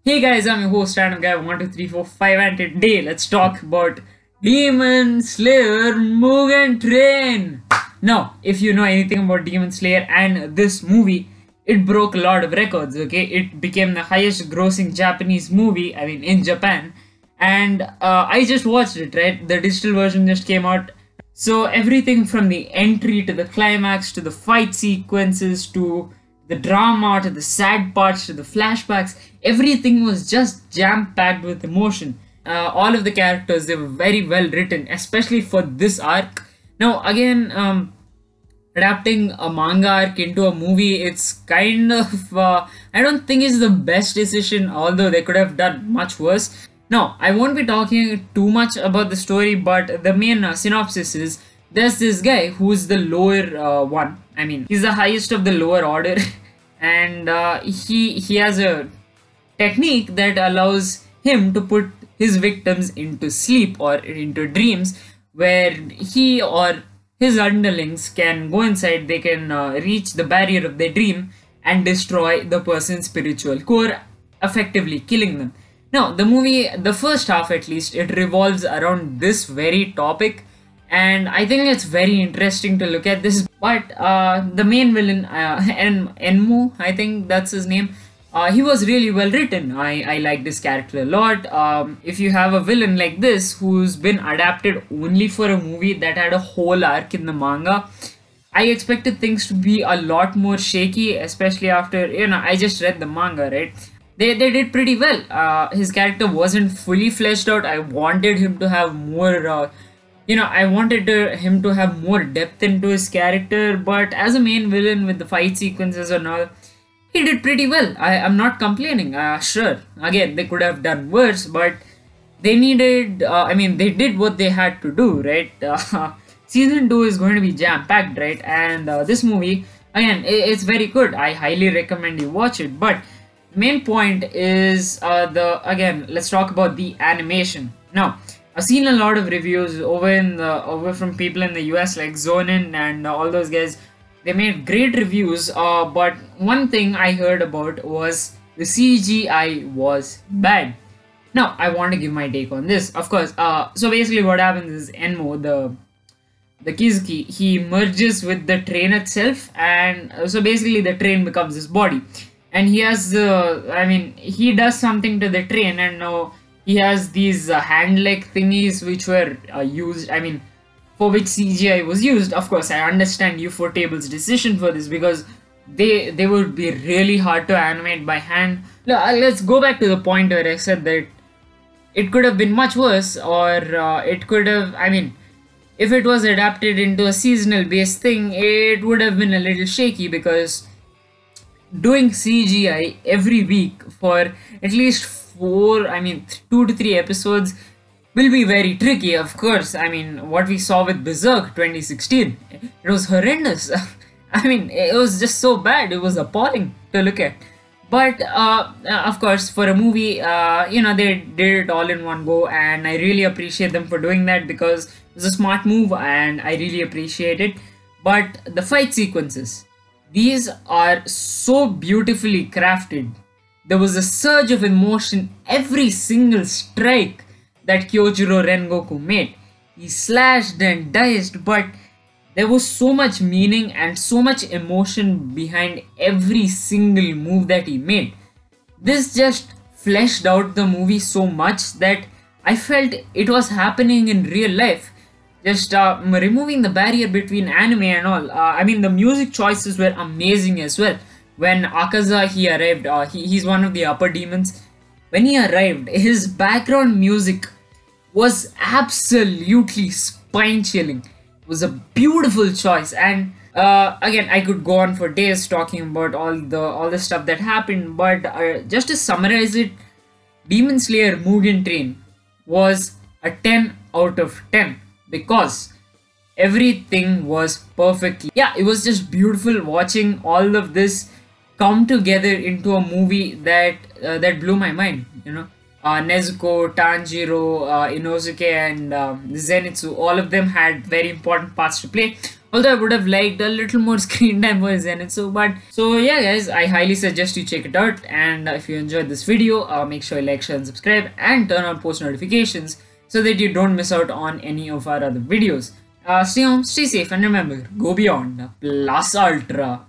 Hey guys, I'm your host Random Guy 12345 and today let's talk about Demon Slayer Mugen Train. Now, if you know anything about Demon Slayer and this movie, it broke a lot of records, okay? It became the highest grossing Japanese movie, in Japan. And I just watched it, right? The digital version just came out. So everything from the entry to the climax to the fight sequences to the drama to the sad parts to the flashbacks, everything was just jam packed with emotion. All of the characters, they were very well written, especially for this arc. Now again, adapting a manga arc into a movie, it's kind of I don't think it's the best decision, although they could have done much worse. Now I won't be talking too much about the story, but the main synopsis is there's this guy who's the lower one. He's the highest of the lower order and he has a technique that allows him to put his victims into sleep or into dreams, where he or his underlings can go inside. They can reach the barrier of their dream and destroy the person's spiritual core, effectively killing them. Now the movie, the first half at least, it revolves around this very topic, and I think it's very interesting to look at this. But the main villain, Enmu, I think that's his name, he was really well written. I like this character a lot. If you have a villain like this who's been adapted only for a movie that had a whole arc in the manga, I expected things to be a lot more shaky, especially after, I just read the manga, right? They did pretty well. His character wasn't fully fleshed out. I wanted him to have more him to have more depth into his character, but as a main villain with the fight sequences and all, he did pretty well. I'm not complaining. Sure, again, they could have done worse, but they needed, they did what they had to do, right? Season 2 is going to be jam-packed, right? And this movie, again, it's very good. I highly recommend you watch it, but main point is let's talk about the animation. Now, I've seen a lot of reviews over from people in the US like Zonin and all those guys. They made great reviews, but one thing I heard about was the CGI was bad. Now I want to give my take on this. Of course, so basically what happens is Enmo, the Kizuki, he merges with the train itself, and so basically the train becomes his body, and he has he does something to the train, and now he has these hand-like thingies which were used, for which CGI was used. Of course, I understand Ufotable's decision for this because they would be really hard to animate by hand. Let's go back to the point where I said that it could have been much worse, or it could have, if it was adapted into a seasonal based thing, it would have been a little shaky, because doing CGI every week for at least 2 to 3 episodes will be very tricky. Of course, what we saw with Berserk 2016, it was horrendous. It was just so bad, it was appalling to look at. But of course, for a movie, they did it all in one go, and I really appreciate them for doing that, because it was a smart move and I really appreciate it. But the fight sequences, these are so beautifully crafted. There was a surge of emotion every single strike that Kyojuro Rengoku made. He slashed and diced, but there was so much meaning and so much emotion behind every single move that he made. This just fleshed out the movie so much that I felt it was happening in real life. Just removing the barrier between anime and all. The music choices were amazing as well. When Akaza, he arrived, he's one of the upper demons. When he arrived, his background music was absolutely spine-chilling. It was a beautiful choice, and again, I could go on for days talking about all the stuff that happened. But just to summarize it, Demon Slayer Mugen Train was a 10 out of 10 because everything was perfect. Yeah, it was just beautiful watching all of this come together into a movie that blew my mind. Nezuko, Tanjiro, Inosuke, and Zenitsu, all of them had very important parts to play. Although I would have liked a little more screen time for Zenitsu, but so yeah guys, I highly suggest you check it out. And if you enjoyed this video, make sure you like, share and subscribe and turn on post notifications so that you don't miss out on any of our other videos. Stay home, stay safe, and remember, go beyond plus ultra.